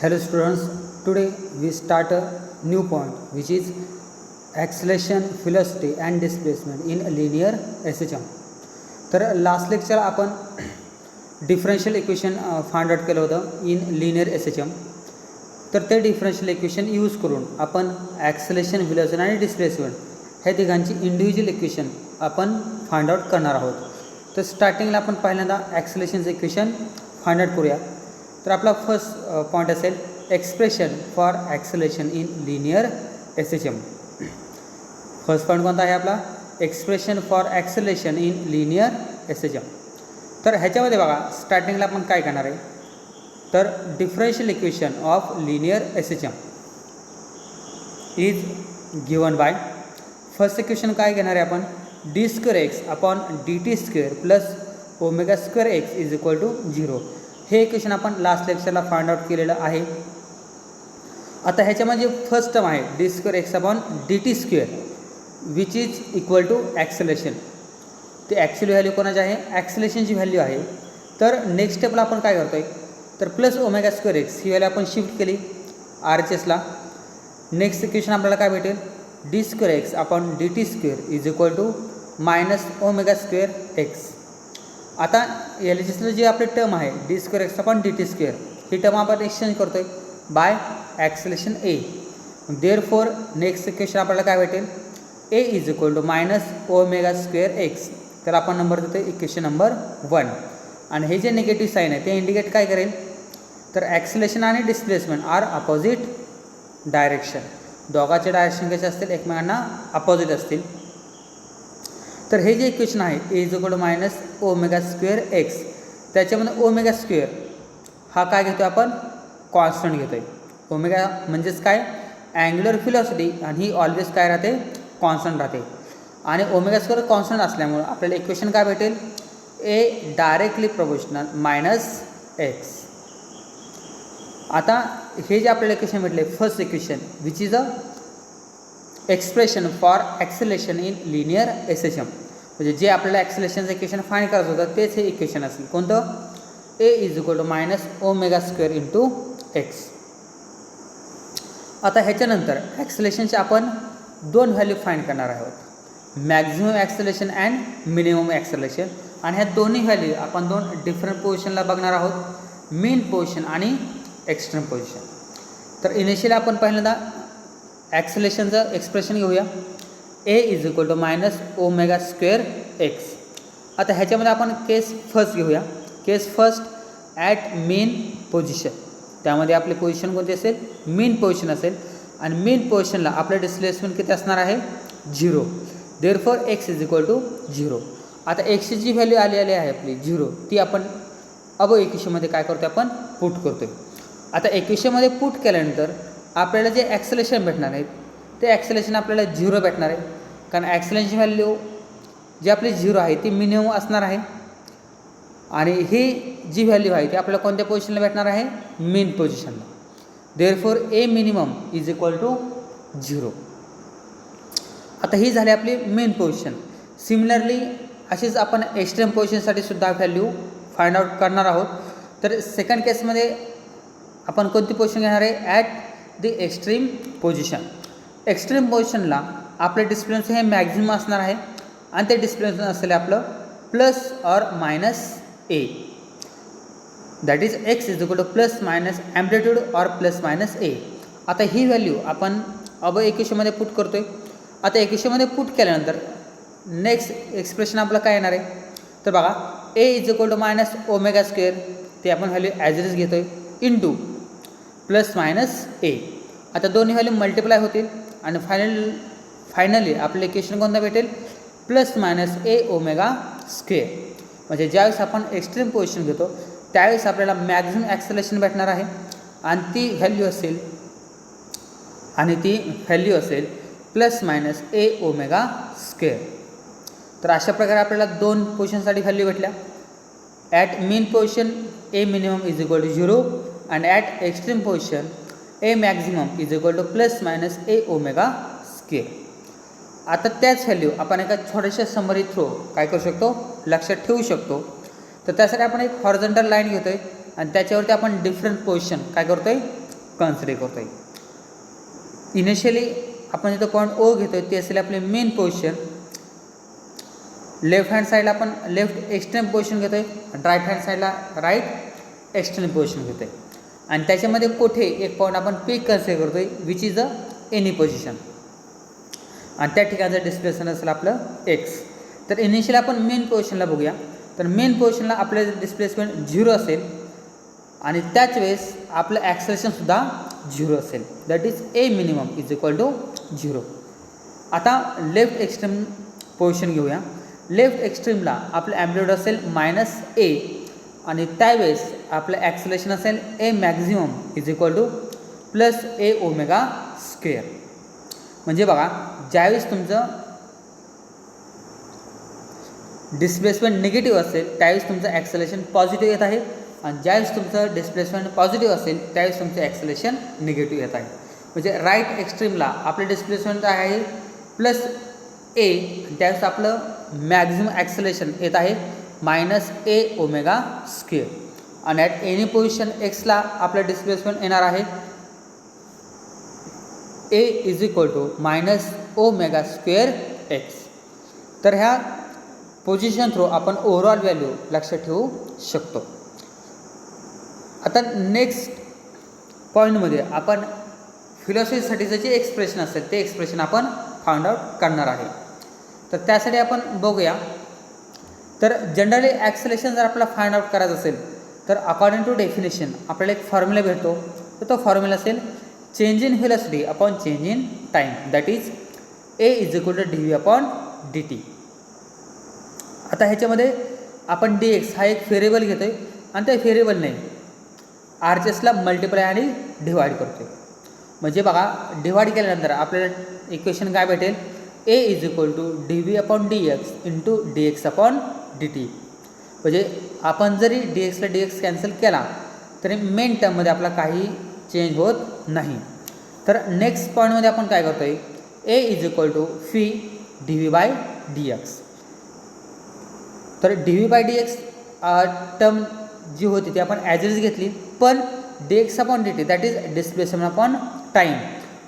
Hello students, today we start a new point which is acceleration, velocity and displacement in linear SHM. तर last lecture आपण differential equation find out केलं होतं in linear SHM. तर ते differential equation use करून आपण ॲक्सेलेशन, velocity आणि displacement ह्या तिघांची इंडिव्हिज्युअल इक्वेशन आपण फाइंड आउट करणार आहोत. तर स्टार्टिंगला आपण पहिल्यांदा ॲक्सेलेशनचं इक्वेशन फाइंड आउट करूया. तर आपला फर्स्ट पॉईंट असेल expression for acceleration in linear SHM. First point कोणता आहे आपला? Expression for acceleration in linear SHM. तर ह्याच्यामध्ये बघा स्टार्टिंगला आपण काय करणार आहे, तर differential equation of linear SHM is given by first equation काय घेणार आहे आपण, d square x upon d t square plus omega square x is equal to 0. हे इक्वेशन आपण लास्ट लेक्चरला फाइंड आउट केलेलं आहे. आता ह्याच्यामध्ये फर्स्ट टर्म आहे d square x upon d t square which is equal to acceleration. ते actual value कोणाची आहे, ॲक्सेलेशनची व्हॅल्यू आहे. तर नेक्स्ट स्टेपला आपण काय करतो आहे, तर प्लस ओमेगा स्क्वेअर एक्स ही व्हॅल्यू आपण शिफ्ट केली RHSला. नेक्स्ट इक्वेशन आपल्याला काय भेटेल, d square x upon d t square is equal to minus omega square x. आता LHSला जी आपली टर्म आहे d square x upon d t square ही टर्म आपण एक्सचेंज करतो आहे by acceleration a. Therefore next equation आपल्याला काय भेटेल, a is equal to minus omega square x. तर आपण नंबर देतो इक्वेशन नंबर 1. आणि हे जे निगेटिव्ह साईन आहे ते इंडिकेट काय करेल, तर ॲक्सेलेशन आणि डिस्प्लेसमेंट आर अपोजिट डायरेक्शन. दोघांचे डायरेक्शन कसे असतील, एकमेकांना अपोजिट असतील. तर हे जे इक्वेशन आहे a is equal to minus omega square x, त्याच्यामध्ये ओमेगा स्क्वेअर हा काय घेतो आपण, कॉन्स्टंट घेतो आहे. ओमेगा म्हणजेच काय, अँग्युलर व्हेलॉसिटी, आणि ही ऑलवेज काय राहते, कॉन्स्टंट राहते. आणि ओमेगा स्क्वेअर कॉन्स्टंट असल्यामुळे आपल्याला इक्वेशन काय भेटेल, a directly proportional minus x. आता हे जे आपल्याला इक्वेशन भेटले first equation which is a expression for acceleration in linear SHM, म्हणजे जे आपल्याला ॲक्सेलेशनचं इक्वेशन फाइंड करायचं होतं तेच हे इक्वेशन असेल. कोणतं, a is equal to minus omega square into x. आता ह्याच्यानंतर ॲक्सेलेशनचे आपण दोन व्हॅल्यू फाइंड करणार आहोत, maximum acceleration and minimum acceleration. आणि ह्या दोन्ही व्हॅल्यू आपण दोन डिफरंट पोझिशनला बघणार आहोत, मेन पोझिशन आणि एक्स्ट्रीम पोझिशन. तर इनिशियली आपण पहिल्यांदा ॲक्सेलेशनचं एक्सप्रेशन घेऊया, a is equal to minus omega square x. आता ह्याच्यामध्ये आपण केस फर्स्ट घेऊया. Case first at main position, त्यामध्ये आपली पोझिशन कोणती असेल, मेन पोझिशन असेल. आणि मेन पोझिशनला आपलं डिस्प्लेसमेंट किती असणार आहे, 0. Therefore x is equal to 0. आता एक्सची जी व्हॅल्यू आली आहे आपली 0, ती आपण अब इक्वेशनमध्ये काय करतो, आपण पुट करतो आहे. आता इक्वेशनमध्ये पुट केल्यानंतर आपल्याला जे ॲक्सेलेशन भेटणार आहे ते ॲक्सेलेशन आपल्याला 0 भेटणार आहे, कारण ॲक्सेलेशनची व्हॅल्यू जी आपली 0 आहे ती मिनिमम असणार आहे. आणि ही जी व्हॅल्यू आहे ती आपल्याला कोणत्या पोझिशनला भेटणार आहे, मेन पोझिशनला. Therefore a minimum is equal to 0. आता ही झाली आपली मेन पोझिशन. सिमिलरली अशीच आपण एक्स्ट्रीम पोझिशनसाठी सुद्धा व्हॅल्यू फाइंड आउट करणार आहोत. तर सेकंड केसमध्ये आपण कोणती पोझिशन घेणार आहे, at the extreme position. Extreme पोझिशनला आपलं डिस्प्लेसमेंट हे मॅक्झिमम असणार आहे, आणि ते डिस्प्लेसमेंट असेल आपलं plus or minus a. That is x is equal to plus minus amplitude or plus minus a. आता ही व्हॅल्यू आपण अब इक्वेशनमध्ये पुट करतो आहे. आता इक्वेशनमध्ये पुट केल्यानंतर नेक्स्ट एक्सप्रेशन आपलं काय येणार आहे, तर बघा a is equal to minus omega square, ते आपण व्हॅल्यू ॲज इट इज घेतो आहे, इंटू प्लस मायनस ए. आता दोन्ही व्हॅल्यू मल्टिप्लाय होतील आणि फायनली आपलं इक्वेशन कोणतं भेटेल, plus minus a omega square. म्हणजे ज्यावेळेस आपण एक्स्ट्रीम पोझिशन घेतो त्यावेळेस आपल्याला मॅक्झिमम ॲक्सेलेशन भेटणार आहे, आणि ती व्हॅल्यू असेल plus minus a omega square. तर अशा प्रकारे आपल्याला दोन पोझिशनसाठी व्हॅल्यू भेटल्या. At main position a minimum is equal to 0, and at extreme position a maximum is equal to plus minus a omega square. आता त्याच व्हॅल्यू आपण एका छोट्याशा समरी थ्रू काय करू शकतो, लक्षात ठेवू शकतो. तर त्यासाठी आपण एक हॉरिझॉन्टल लाईन घेतो आहे आणि त्याच्यावरती आपण डिफरंट पोझिशन काय करतो आहे कन्सिडर करतो आहे. इनिशियली आपण जिथं पॉईंट ओ घेतो आहे ते असेल आपले मेन पोझिशन. लेफ्ट हँड साईडला आपण लेफ्ट एक्स्ट्रीम पोझिशन घेतो आहे आणि राईट हँड साईडला राईट एक्स्ट्रीम पोझिशन घेतो आहे. आणि त्याच्यामध्ये कुठे एक पॉईंट आपण पीक कन्सिडर करतो आहे which is a any position. आणि त्या ठिकाणचं डिस्प्लेसमेंट असेल आपलं एक्स. तर इनिशियली आपण मेन पोझिशनला बघूया. तर मेन पोझिशनला आपलं डिस्प्लेसमेंट 0 असेल आणि त्याच वेळेस आपलं ॲक्सेलरेशनसुद्धा 0 असेल. That is a minimum is equal to 0. आता लेफ्ट एक्स्ट्रीम पोझिशन घेऊया. लेफ्ट एक्स्ट्रीमला आपलं ॲम्प्लिट्यूड असेल -a आणि त्यावेळेस आपलं ॲक्सेलरेशन असेल a maximum is equal to +a omega square. म्हणजे बघा ज्यावेळेस तुमचं डिस्प्लेसमेंट निगेटिव्ह असेल त्यावेळेस तुमचं ॲक्सेलरेशन पॉझिटिव्ह येत आहे आणि ज्यावेळेस तुमचं डिस्प्लेसमेंट पॉझिटिव्ह असेल त्यावेळेस तुमचं ॲक्सेलरेशन निगेटिव्ह येत आहे. म्हणजे राईट एक्स्ट्रीमला आपलं डिस्प्लेसमेंट आहे +a आणि त्यावेळेस आपलं मॅक्झिमम ॲक्सेलरेशन येत आहे -a ओमेगा स्क्वेअर. आणि ॲट एनी पोझिशन एक्सला आपलं डिस्प्लेसमेंट येणार आहे a is equal to -omega square x. तर ह्या पोझिशन थ्रू आपण ओव्हरऑल व्हॅल्यू लक्षात ठेवू शकतो. आता नेक्स्ट पॉईंटमध्ये आपण फिलॉसॉफीसाठीचं जे एक्सप्रेशन असेल ते एक्सप्रेशन आपण फाइंड आउट करणार आहे. तर त्यासाठी आपण बघूया. तर जनरली ॲक्सेलरेशन जर आपल्याला फाइंड आउट करायचं असेल तर अकॉर्डिंग टू डेफिनेशन आपल्याला एक फॉर्म्युला भेटतो. तर तो फॉर्म्युला असेल change in velocity upon change in time. That is a is equal to dv upon dt. आता ह्याच्यामध्ये आपण dx हा एक व्हेरिएबल घेतो आहे आणि त्या व्हेरिएबलने RHSला मल्टिप्लाय आणि डिवाईड करतो आहे. म्हणजे बघा डिवाईड केल्यानंतर आपल्याला इक्वेशन काय भेटेल a is equal to dv upon dx into dx upon dt. म्हणजे आपण जरी dxला dx कॅन्सल केला तरी मेन टर्ममध्ये आपला काही चेंज होत नाही. तर नेक्स्ट पॉईंटमध्ये आपण काय करतो आहे a is equal to v dv by dx. तर dv बाय dx टर्म जी होती ती आपण ॲज इज घेतली पण dx upon dt that is displacement upon time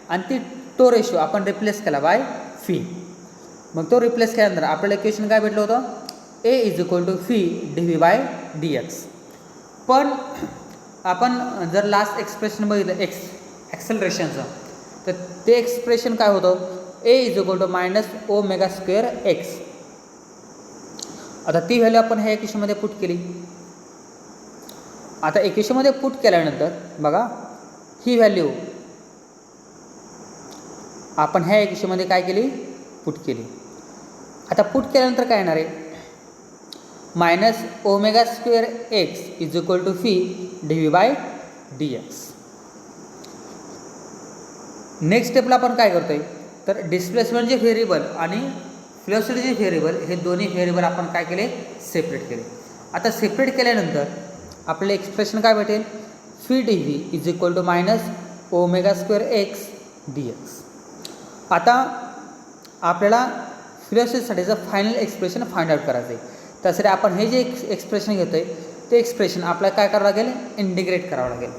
आणि तो रेशो आपण रिप्लेस केला बाय फी. मग तो रिप्लेस केल्यानंतर आपल्याला इक्वेशन काय भेटलं होतं a is equal to v dv by dx. पण आपण जर लास्ट एक्सप्रेशन बघितलं ॲक्सेलरेशनचं तर ते एक्सप्रेशन काय होतं a is equal to -omega square x. आता ती व्हॅल्यू आपण ह्या इक्वेशनमध्ये पुट केली. आता इक्वेशनमध्ये पुट केल्यानंतर बघा ही व्हॅल्यू आपण ह्या इक्वेशनमध्ये काय केली पुट केली. आता पुट केल्यानंतर काय येणार आहे -omega square x is equal to v dv by dx. Next स्टेपला आपण काय करतो आहे तर डिस्प्लेसमेंट जे व्हेरिएबल आणि व्हेलॉसिटी जे व्हेरिएबल हे दोन्ही व्हेरिएबल आपण काय केले सेपरेट केले. आता सेपरेट केल्यानंतर आपलं एक्सप्रेशन काय भेटेल v dv is equal to -omega square x dx. आता आपल्याला फिलॉसॉफीसाठीचं फायनल एक्सप्रेशन फाइंड आउट करायचं आहे. त्यासाठी आपण हे जे एक्सप्रेशन घेतो आहे ते एक्सप्रेशन आपल्याला काय करावं लागेल इंटिग्रेट करावं लागेल.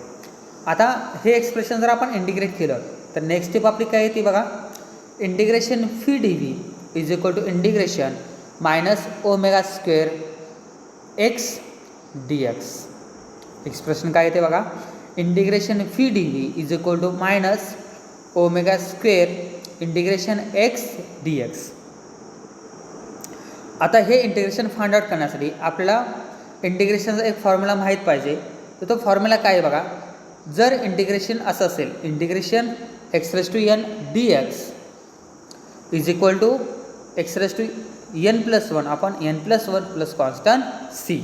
आता हे एक्सप्रेशन जर आपण इंटिग्रेट केलं तर नेक्स्ट स्टेप आपली काय आहे ती बघा integration v dv is equal to integration -omega square x dx. Expression काय येते बघा integration v dv is equal to -omega square integration x dx. आता हे इंटिग्रेशन फाइंड आउट करण्यासाठी आपल्याला इंटिग्रेशनचा एक फॉर्म्युला माहीत पाहिजे. तर तो फॉर्म्युला काय आहे बघा जर इंटिग्रेशन असं असेल integration x⁻n dx is equal to x⁻n+1 upon n+1 plus constant c.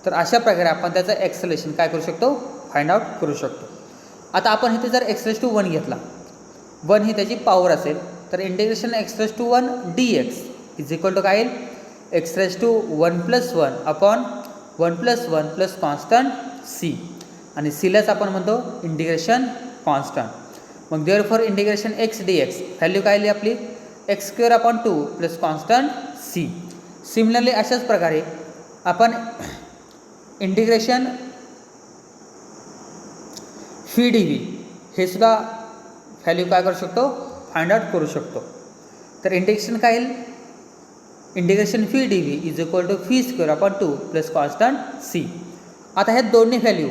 तर अशा प्रकारे आपण त्याचं एक्सेलरेशन काय करू शकतो फाइंड आउट करू शकतो. आता आपण इथे जर x⁻1 घेतला 1 ही त्याची पॉवर असेल तर integration x⁻1 dx is equal to काय येईल x⁻1+1 upon 1+1 plus constant c आणि cलाच आपण म्हणतो इंटिग्रेशन कॉन्स्टंट. मग therefore integration x dx value काय आली आपली x² upon 2 plus constant c. Similarly अशाच प्रकारे आपण इंटिग्रेशन फी dv हे सुद्धा व्हॅल्यू काय करू शकतो, फाइंड आउट करू शकतो. तर इंटिग्रेशन काय येईल, integration v d v is equal to v square upon 2 plus constant c. आता ह्या दोन्ही व्हॅल्यू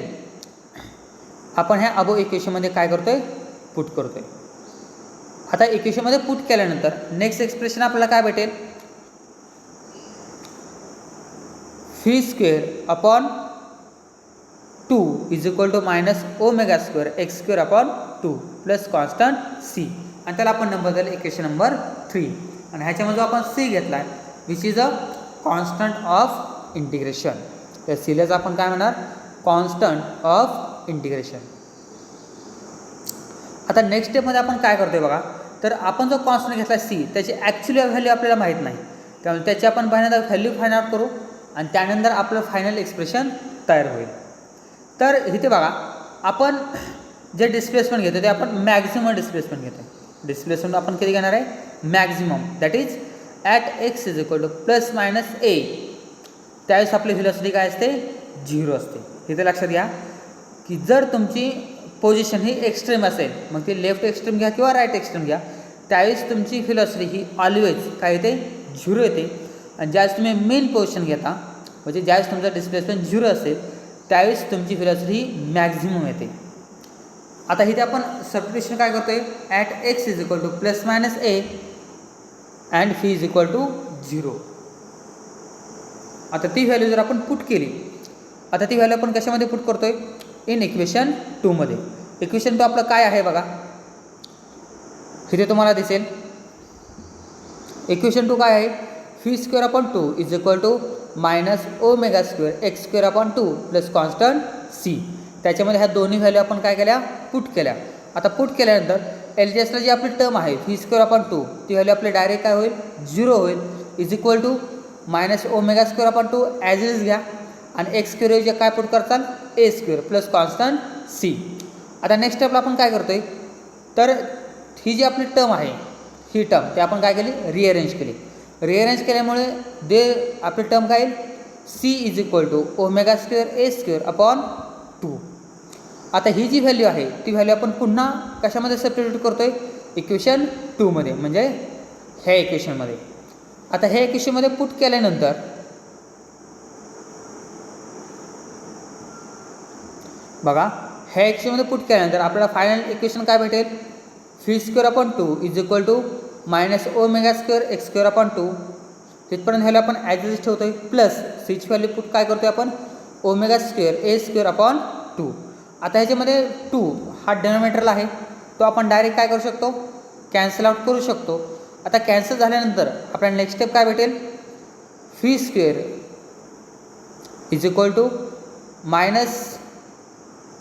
आपण ह्या अबो इक्वेशनमध्ये काय करतोय, पुट करतोय. आता इक्वेशनमध्ये पुट केल्यानंतर नेक्स्ट एक्सप्रेशन आपल्याला काय भेटेल, v square upon 2 is equal to minus omega square x square upon 2 plus constant c. आणि त्याला आपण नंबर दिला इक्वेशन नंबर 3. आणि ह्याच्यामध्ये जो आपण सी घेतला आहे which is a constant of integration. तर सीलाच आपण काय म्हणणार, कॉन्स्टंट ऑफ इंटिग्रेशन. आता नेक्स्ट स्टेपमध्ये आपण काय करतोय बघा, तर आपण जो कॉन्स्टंट घेतला सी त्याची ॲक्च्युअल व्हॅल्यू आपल्याला माहीत नाही, त्यामुळे त्याची आपण पहिल्यांदा व्हॅल्यू फाइंड आउट करू आणि त्यानंतर आपलं फायनल एक्सप्रेशन तयार होईल. तर इथे बघा आपण जे डिस्प्लेसमेंट घेतो ते आपण मॅक्झिमम डिस्प्लेसमेंट घेतो. डिस्प्लेसमेंट आपण किती घेणार आहे, maximum, that is at x is equal to plus minus a. त्यावेळेस आपली व्हेलॉसिटी काय असते, 0 असते. इथे लक्षात घ्या की जर तुमची पोझिशन ही एक्स्ट्रीम असेल, मग ती लेफ्ट एक्स्ट्रीम घ्या किंवा राईट एक्स्ट्रीम घ्या, त्यावेळेस तुमची व्हेलॉसिटी ही ऑलवेज काय येते, 0 येते. आणि ज्यावेळेस तुम्ही मेन पोझिशन घेता, म्हणजे ज्यावेळेस तुमचा डिस्प्लेसमेंट 0 असेल त्यावेळेस तुमची व्हेलॉसिटी ही मॅक्झिमम येते. आता इथे आपण सबस्टिट्यूशन काय करतोय, at x is equal to plus minus a and v is equal to 0. आता ती व्हॅल्यू जर आपण पुट केली, आता ती व्हॅल्यू आपण कशामध्ये पुट करतोय, इन इक्वेशन 2 मध्ये. इक्वेशन 2 आपलं काय आहे बघा, इथे तुम्हाला दिसेल इक्वेशन 2 काय आहे, v square upon 2 is equal to minus omega square x square upon 2 plus constant c. त्याच्यामध्ये ह्या दोन्ही व्हॅल्यू आपण काय केल्या, पुट केल्या. आता पुट केल्यानंतर एल जी एसला जी आपली टर्म आहे फी स्क्वेअर अपॉन 2 ती व्हॅल्यू आपली डायरेक्ट काय होईल, 0 होईल. Is equal to minus omega square upon 2 as is घ्या आणि एक्स स्क्वेअर जे काय पुट करताल, a square plus constant c. आता नेक्स्ट स्टेपला आपण काय करतोय, तर ही जी आपली टर्म आहे ही टर्म ते आपण काय केली, रिअरेंज केली. रिअरेंज केल्यामुळे दे आपली टर्म काय येईल, c is equal to omega square a square upon 2. आता ही जी व्हॅल्यू आहे ती व्हॅल्यू आपण पुन्हा कशामध्ये सबस्टिट्यूट करतोय, इक्वेशन 2 मध्ये, म्हणजे ह्या इक्वेशनमध्ये. आता ह्या इक्वेशनमध्ये पुट केल्यानंतर बघा, ह्या इक्वेशनमध्ये पुट केल्यानंतर आपल्याला फायनल इक्वेशन काय भेटेल, v square upon 2 is equal to minus omega square x square upon 2. तिथपर्यंत व्हॅल्यू आपण ॲज ठेवतोय, प्लस सीची व्हॅल्यू पुट काय करतोय आपण, omega square a square upon 2. आता ह्याच्यामध्ये 2 हा डिनॉमिनेटरला आहे, तो आपण डायरेक्ट काय करू शकतो, कॅन्सल आउट करू शकतो. आता कॅन्सल झाल्यानंतर आपल्याला नेक्स्ट स्टेप काय भेटेल, v square is equal to minus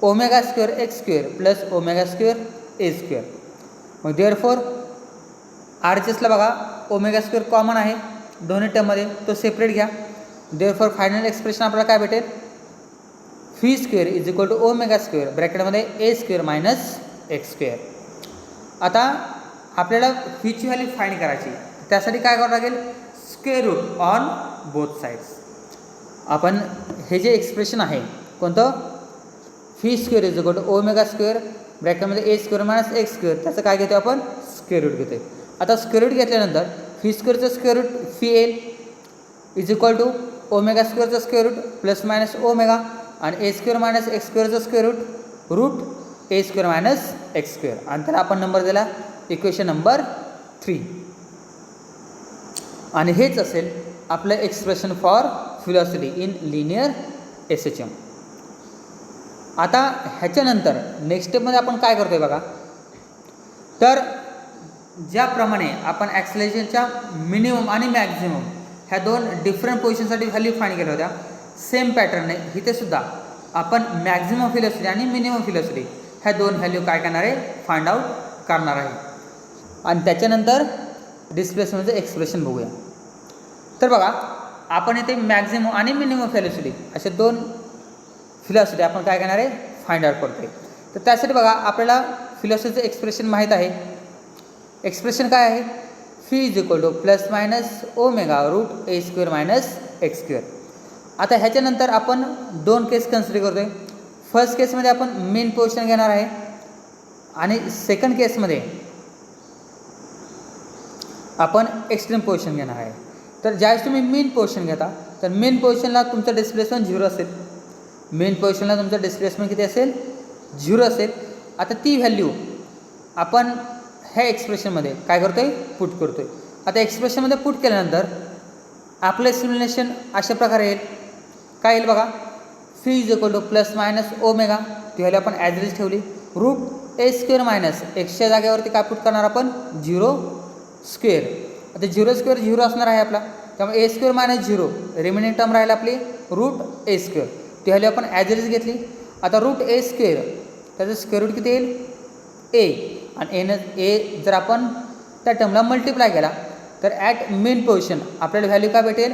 omega square x square plus omega square a square. मग देअरफॉर आर एच एसला बघा ओमेगा स्क्वेअर कॉमन आहे दोन्ही टर्ममध्ये, तो सेपरेट घ्या. देअरफॉर फायनल एक्सप्रेशन आपल्याला काय भेटेल, v square is equal to omega square ब्रॅकेटमध्ये a square minus x square. आता आपल्याला फीची व्हॅल्यू फाइंड करायची, त्यासाठी काय करावं लागेल, square root on both sides. आपण हे जे एक्सप्रेशन आहे कोणतं, v square is equal to omega square ब्रॅकेटमध्ये a square minus x square, त्याचं काय घेतो आपण, स्क्वेअर रूट घेतो. आता स्क्वेअर रूट घेतल्यानंतर फी स्क्वेअरचं स्क्वेअर रूट फी येईल इज इक्वल टू ओमेगा स्क्वेअरचं square root plus minus omega आणि ए स्क्वेअर मायनस एक्स स्क्वेअरचं square root root a square minus x square. आणि त्याला आपण नंबर दिला इक्वेशन नंबर 3. आणि हेच असेल आपलं expression for velocity in linear SHM. आता ह्याच्यानंतर नेक्स्ट स्टेपमध्ये आपण काय करतोय बघा, तर ज्याप्रमाणे आपण ॲक्सेलरेशनच्या मिनिमम आणि मॅक्झिमम ह्या दोन डिफरंट पोझिशनसाठी व्हॅल्यू फाइंड केल्या होत्या, सेम पॅटर्नने इथे सुद्धा आपण मॅक्झिमम व्हेलॉसिटी आणि मिनिमम व्हेलॉसिटी ह्या दोन व्हॅल्यू काय करणार आहे, फाइंड आउट करणार आहे. आणि त्याच्यानंतर डिस्प्लेसमेंटचं एक्सप्रेशन बघूया. तर बघा आपण इथे मॅक्झिमम आणि मिनिमम व्हेलॉसिटी असे दोन व्हेलॉसिटी आपण काय करणार आहे, फाइंड आउट करतोय. तर त्यासाठी बघा आपल्याला व्हेलॉसिटीचं एक्सप्रेशन माहीत आहे. एक्सप्रेशन काय आहे, v is equal to plus minus omega root a square minus x square. आता ह्याच्यानंतर आपण दोन केस कन्सिडर करतोय. फर्स्ट केसमध्ये आपण मेन पोझिशन घेणार आहे आणि सेकंड केसमध्ये आपण एक्स्ट्रीम पोझिशन घेणार आहे. तर ज्यावेळेस तुम्ही मेन पोझिशन घेता तर मेन पोझिशनला तुमचं डिस्प्लेसमेंट 0 असेल. मेन पोझिशनला तुमचं डिस्प्लेसमेंट किती असेल? 0 असेल. आता ती व्हॅल्यू आपण ह्या एक्सप्रेशनमध्ये काय करतो आहे? पुट करतो आहे. आता एक्सप्रेशनमध्ये पुट केल्यानंतर आपलं एक्सप्लेनेशन अशा प्रकारे येईल. काय येईल बघा, fee is equal to plus minus omega, ती व्हॅल्यू आपण ॲज इज ठेवली. रूट ए स्क्वेअर मायनस एक्सच्या जागेवरती काय पुट करणार आपण? 0 स्क्वेअर. आता 0 स्क्वेअर 0 असणार आहे आपला, त्यामुळे ए स्क्वेअर मायनस 0, रिमेनिंग टर्म राहिला आपली रूट ए स्क्वेअर, ती व्हॅल्यू आपण ॲज इज घेतली. आता रूट ए स्क्वेअर त्याचं स्क्वेअर रूट किती येईल? ए. आणि ए जर आपण त्या टर्मला मल्टिप्लाय केला तर ॲट मेन पोझिशन आपल्याला व्हॅल्यू काय भेटेल?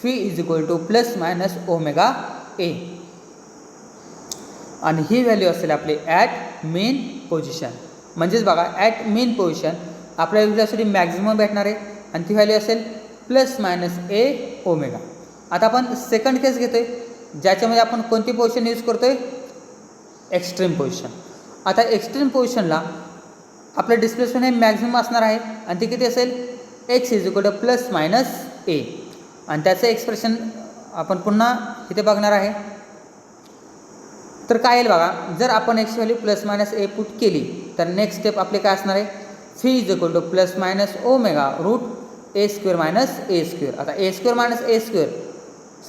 Fee is equal to plus minus omega A. आणि ही व्हॅल्यू असेल आपली ॲट मेन पोझिशन. म्हणजेच बघा, ॲट मेन पोझिशन आपल्या व्हॅल्यूसाठी मॅक्झिमम भेटणार आहे आणि ती व्हॅल्यू असेल प्लस मायनस ए ओमेगा. आता आपण सेकंड केस घेतो आहे ज्याच्यामध्ये आपण कोणती पोझिशन यूज करतो आहे? Extreme position. आता एक्स्ट्रीम पोझिशनला आपलं डिस्प्लेसमेंट हे मॅक्झिमम असणार आहे आणि ते किती असेल? X is equal to plus minus a. आणि त्याचं एक्सप्रेशन आपण पुन्हा इथे बघणार आहे. तर काय येईल बघा, जर आपण x value plus minus a put केली तर नेक्स्ट स्टेप आपले काय असणार आहे? V is equal to plus minus omega root a square minus a square. आता a square minus a square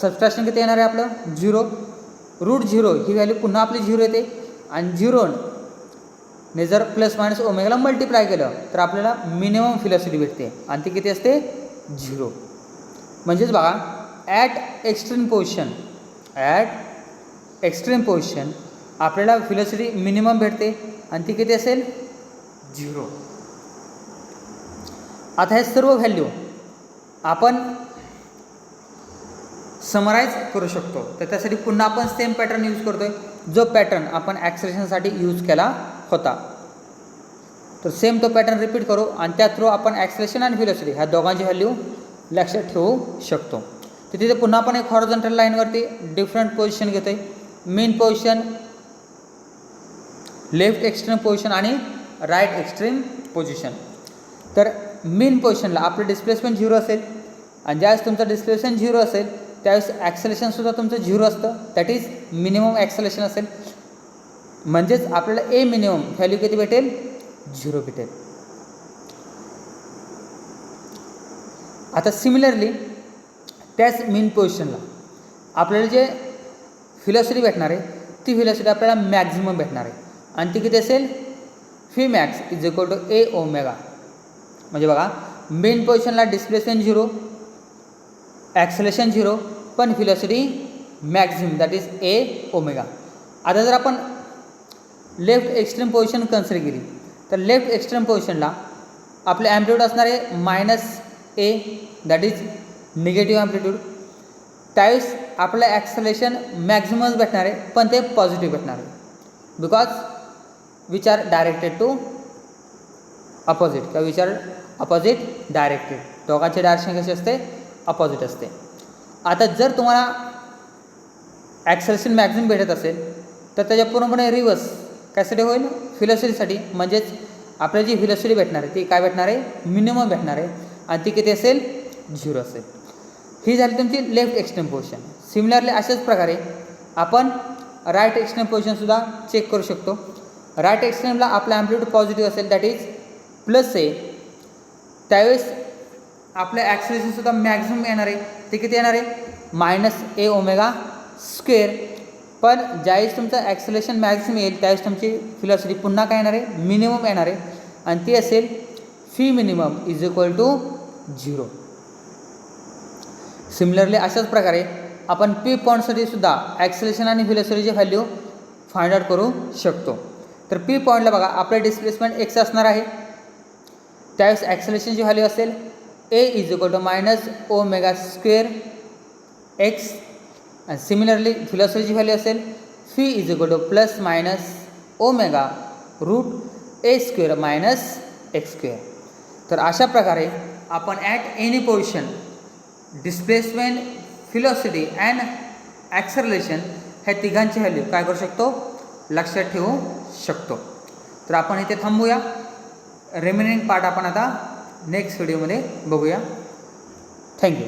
subtraction किती येणार आहे आपलं? 0. रूट 0 ही व्हॅल्यू पुन्हा आपली 0 येते आणि 0 ने जर प्लस मायनस ओमेगाला मल्टिप्लाय केलं तर आपल्याला मिनिमम व्हेलॉसिटी भेटते आणि ती किती असते? 0. म्हणजेच बघा, ॲट एक्स्ट्रीम पोझिशन आपल्याला व्हेलॉसिटी मिनिमम भेटते आणि ती किती असेल? 0. आता हे सर्व व्हॅल्यू आपण समराईज करू शकतो. तर त्यासाठी पुन्हा आपण सेम पॅटर्न यूज करतो आहे जो पॅटर्न आपण ॲक्सेलरेशनसाठी यूज केला होता. तर सेम तो पॅटर्न रिपीट करू आणि त्या थ्रू आपण ॲक्सेलरेशन आणि व्हेलॉसिटी ह्या दोघांची व्हॅल्यू लक्षात ठेवू शकतो. तर तिथे पुन्हा आपण एक हॉरिझॉन्टल लाईनवरती डिफरंट पोझिशन घेतो आहे. Main position, left extreme position आणि राईट एक्स्ट्रीम पोझिशन. तर मेन पोझिशनला आपलं डिस्प्लेसमेंट 0 असेल आणि ज्यावेळेस तुमचं डिस्प्लेसमेंट 0 असेल त्यावेळेस ॲक्सेलेशनसुद्धा तुमचं 0 असतं. दॅट इज मिनिमम ॲक्सेलेशन असेल. म्हणजेच आपल्याला ए मिनिमम व्हॅल्यू किती भेटेल? 0 भेटेल. आता सिमिलरली त्याच मेन पोझिशनला आपल्याला जे व्हेलॉसिटी भेटणार आहे ती व्हेलॉसिटी आपल्याला मॅक्झिमम भेटणार आहे आणि ती किती असेल? V max is equal to a omega. म्हणजे बघा, मेन पोझिशनला डिस्प्लेसमेंट 0, ॲक्सेलेशन 0, पण velocity maximum that is a omega. आता जर आपण लेफ्ट एक्स्ट्रीम पोझिशन कन्सिडर केली तर लेफ्ट एक्स्ट्रीम पोझिशनला आपले ॲम्प्लिट्यूड असणार आहे minus a that is negative amplitude. त्यावेळेस आपलं ॲक्सेलेशन मॅक्झिमम भेटणार आहे पण ते पॉझिटिव्ह भेटणार आहे because which are directed to opposite किंवा विच आर अपोजिट डायरेक्टेड. दोघांचे डायरेक्शन कसे असते? अपोजिट असते. आता जर तुम्हाला ॲक्सेलेशन मॅक्झिमम भेटत असेल तर त्याच्या पूर्णपणे रिव्हर्स कॅसाठी होईल? व्हेलॉसिटीसाठी. म्हणजेच आपल्याला जी व्हेलॉसिटी भेटणार आहे ती काय भेटणार आहे? मिनिमम भेटणार आहे आणि ती किती असेल? 0 असेल. ही झाली तुमची लेफ्ट एक्स्ट्रीम पोझिशन. सिमिलरली अशाच प्रकारे आपण राईट एक्स्ट्रीम पोझिशनसुद्धा चेक करू शकतो. राईट एक्स्ट्रीमला आपला ॲम्प्लिट्यूड पॉझिटिव्ह असेल दॅट इज प्लस ए. त्यावेळेस आपलं ॲक्सेलेशनसुद्धा मॅक्झिमम येणार आहे. ते किती येणार आहे? Minus a omega square. पण ज्यावेळेस तुमचं ॲक्सेलेशन मॅक्झिमम येईल त्यावेळेस तुमची व्हेलॉसिटी पुन्हा काय येणार आहे? मिनिमम येणार आहे आणि ती असेल v minimum is equal to 0. Similarly अशाच प्रकारे आपण पी पॉईंटसाठी सुद्धा ॲक्सेलेशन आणि व्हेलॉसिटीची व्हॅल्यू फाइंड आउट करू शकतो. तर पी पॉईंटला बघा, आपलं डिस्प्लेसमेंट एक्स असणार आहे. त्यावेळेस ॲक्सेलेशनची व्हॅल्यू असेल a is equal to minus omega square x. आणि सिमिलरली व्हेलॉसिटीची व्हॅल्यू असेल v is equal to plus minus omega root a square minus x square. तर अशा प्रकारे आपण at any position displacement, velocity and acceleration ह्या तिघांची व्हॅल्यू काय करू शकतो? लक्षात ठेवू शकतो. तर आपण इथे थांबूया. रिमेनिंग पार्ट आपण आता नेक्स्ट व्हिडिओमध्ये बघूया. थँक्यू.